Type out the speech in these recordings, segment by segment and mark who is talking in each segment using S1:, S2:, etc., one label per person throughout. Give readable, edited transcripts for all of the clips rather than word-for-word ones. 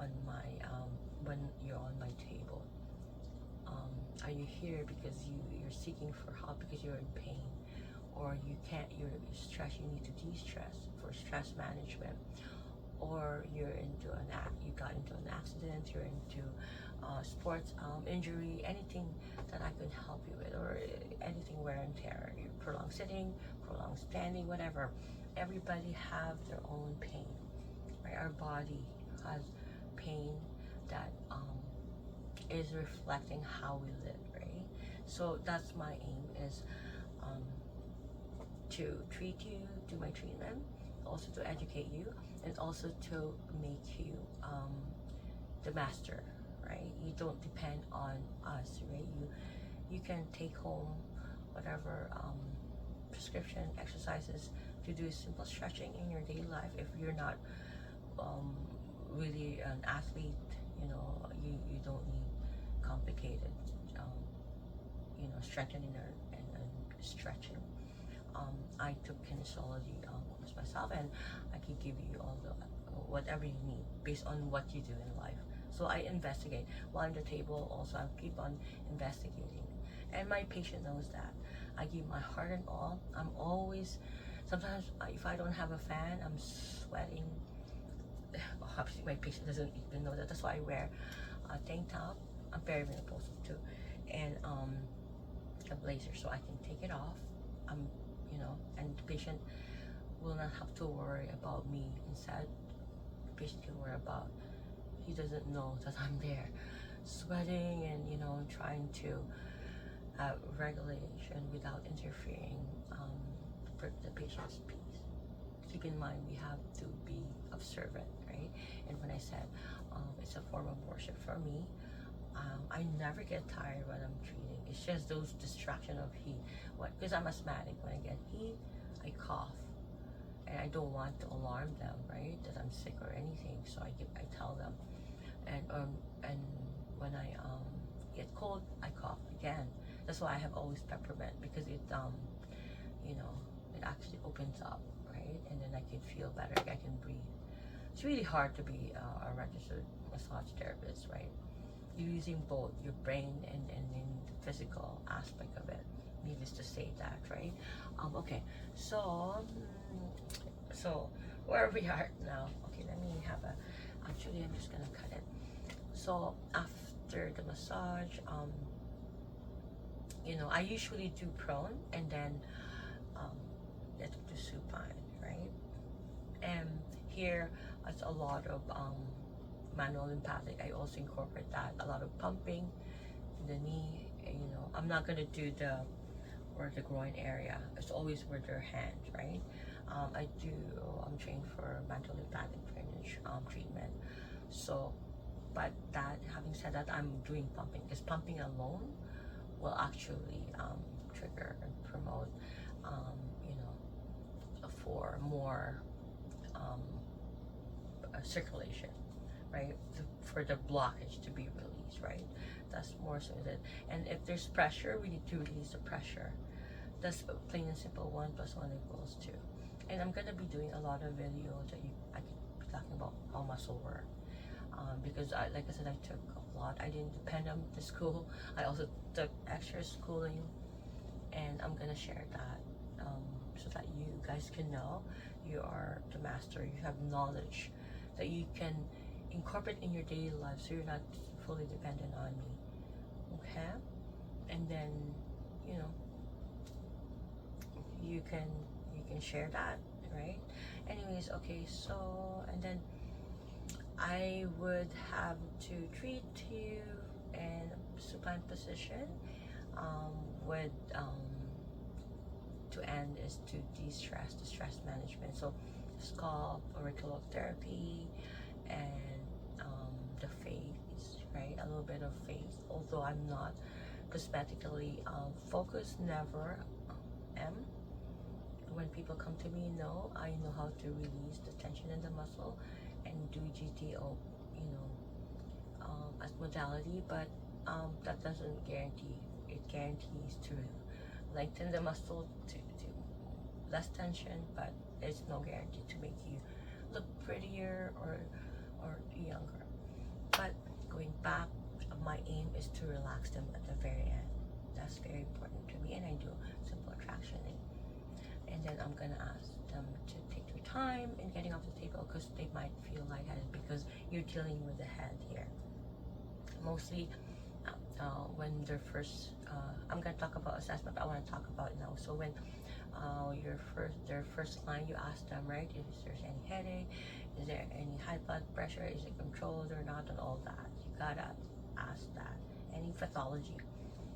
S1: on my when you're on my table? Are you here because you're seeking for help because you're in pain, or you can't, you're stressed, you need to de-stress for stress management, or you're into you got into an accident, you're into sports injury, anything that I could help you with, or anything wear and tear, you prolonged sitting, prolonged standing, whatever. Everybody have their own pain, right? Our body has pain that is reflecting how we live, right? So that's my aim, is um, to treat you, do my treatment, also to educate you, and also to make you the master, right? You don't depend on us, right? You can take home whatever prescription exercises to do simple stretching in your daily life. If you're not really an athlete, you don't need complicated strengthening and stretching. I took kinesiology course myself, and I can give you all the whatever you need based on what you do in life. So I investigate while I'm at the table. Also, I keep on investigating, and my patient knows that I give my heart and all. I'm always, sometimes if I don't have a fan, I'm sweating. Obviously, my patient doesn't even know that. That's why I wear a tank top. I'm very menopausal too, and a blazer, so I can take it off. And the patient will not have to worry about me. Instead, the patient can worry about, he doesn't know that I'm there, sweating and trying to have regulation without interfering for the patient's peace. Keep in mind, we have to be observant, right? And when I said it's a form of worship for me, I never get tired when I'm treating. It's just those distraction of heat. Because I'm asthmatic. When I get heat, I cough, and I don't want to alarm them, right? That I'm sick or anything. So I tell them, and when I get cold, I cough again. That's why I have always peppermint, because it it actually opens up, right? And then I can feel better. I can breathe. It's really hard to be a registered massage therapist, right? You're using both your brain and the physical aspect of it. Needless to say that, right? Okay, so where we are now. Okay, let me have actually I'm just gonna cut it. So after the massage, I usually do prone and then get to supine, right? And here it's a lot of manual lymphatic. I also incorporate that, a lot of pumping in the knee. I'm not gonna do the groin area. It's always with your hand, right? I'm trained for mental lymphatic drainage treatment. So, but that, having said that, I'm doing pumping, because pumping alone will actually trigger and promote, for more circulation, right? For the blockage to be released, right? That's more so that. And if there's pressure, we need to release the pressure. That's plain and simple. 1 + 1 = 2. And I'm gonna be doing a lot of videos that I could be talking about how muscle work, because like I said, I took a lot. I didn't depend on the school. I also took extra schooling, and I'm gonna share that so that you guys can know you are the master. You have knowledge that you can incorporate in your daily life, so you're not fully dependent on me. Okay? And then you can share that, right? Anyways, okay, so, and then I would have to treat you in supine position with to end is to de-stress, the stress management. So scalp, auricular therapy, and the face, right? A little bit of face. Although I'm not cosmetically focused, never am. When people come to me, no, I know how to release the tension in the muscle and do GTO, as modality, but that doesn't guarantee. It guarantees to lengthen the muscle to less tension, but it's no guarantee to make you look prettier or younger. back, my aim is to relax them at the very end. That's very important to me, and I do simple attractioning. And then I'm gonna ask them to take their time in getting off the table because they might feel lightheaded because you're dealing with the head here. Mostly when they're first, I'm gonna talk about assessment, but I want to talk about it now. So when their first line, you ask them, right, if there's any headache, is there any high blood pressure, is it controlled or not, and all that. You gotta ask that. Any pathology,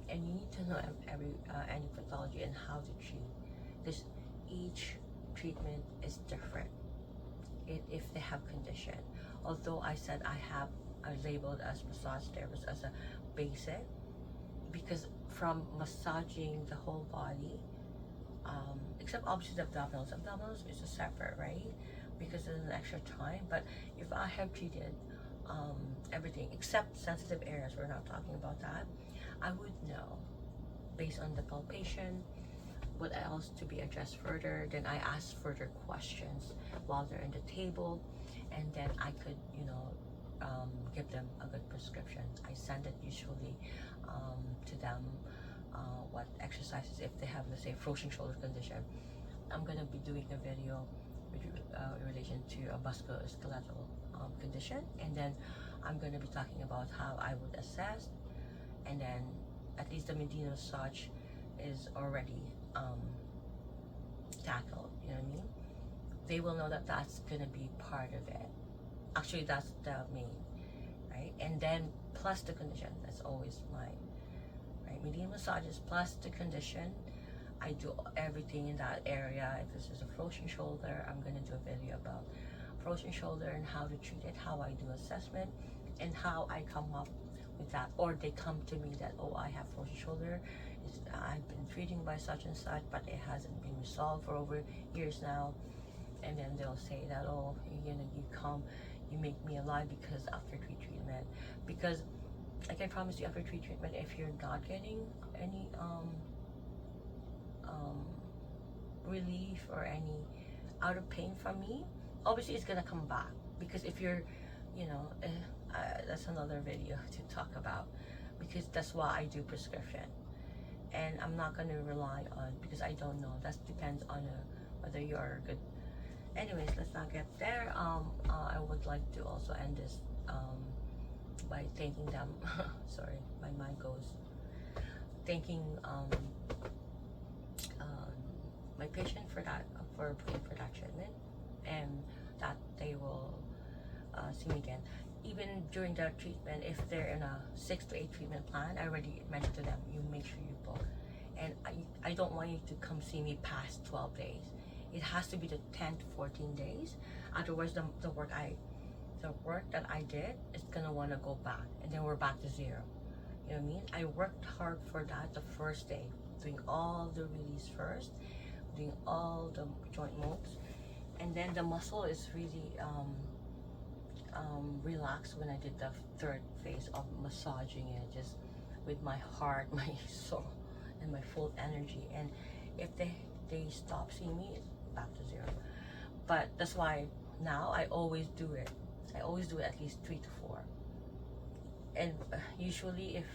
S1: and you need to know any pathology and how to treat. This each treatment is different. If they have condition, although I said I labeled as massage therapist as a basic, because from massaging the whole body, except obviously the abdominals is a separate, right? Because there's an extra time. But if I have treated everything except sensitive areas, we're not talking about that, I would know based on the palpation what else to be addressed further. Then I ask further questions while they're in the table, and then I could, give them a good prescription. I send it usually to them, what exercises if they have, let's say, frozen shoulder condition. I'm gonna be doing a video with in relation to a musculoskeletal condition, and then I'm gonna be talking about how I would assess, and then at least the Medina massage is already tackled. You know what I mean? They will know that that's gonna be part of it. Actually, that's the main, right? And then plus the condition. That's always my right. Medina massages plus the condition. I do everything in that area. If this is a frozen shoulder, I'm gonna do a video about frozen shoulder and how to treat it, how I do assessment, and how I come up with that. Or they come to me that, oh, I have frozen shoulder. I've been treating by such and such, but it hasn't been resolved for over years now. And then they'll say that, oh, you make me alive because after treatment. Because I can promise you, after treatment, if you're not getting any relief or any out of pain from me, obviously it's gonna come back. Because if you're, that's another video to talk about, because that's why I do prescription, and I'm not gonna rely on, because I don't know. That depends on whether you are good. Anyways, let's not get there. I would like to also end this by thanking them. Sorry, my mind goes. Thanking my patient for paying for that treatment, and that they will see me again. Even during the treatment, if they're in a 6 to 8 treatment plan, I already mentioned to them, you make sure you book. And I don't want you to come see me past 12 days. It has to be the 10 to 14 days. Otherwise, the work that I did is gonna wanna go back, and then we're back to zero. You know what I mean? I worked hard for that the first day, doing all the release first, doing all the joint moves, and then the muscle is really relaxed when I did the third phase of massaging it, just with my heart, my soul, and my full energy. And if they stop seeing me, it's back to zero. But that's why now I always do it. I always do it at least 3 to 4. And usually, if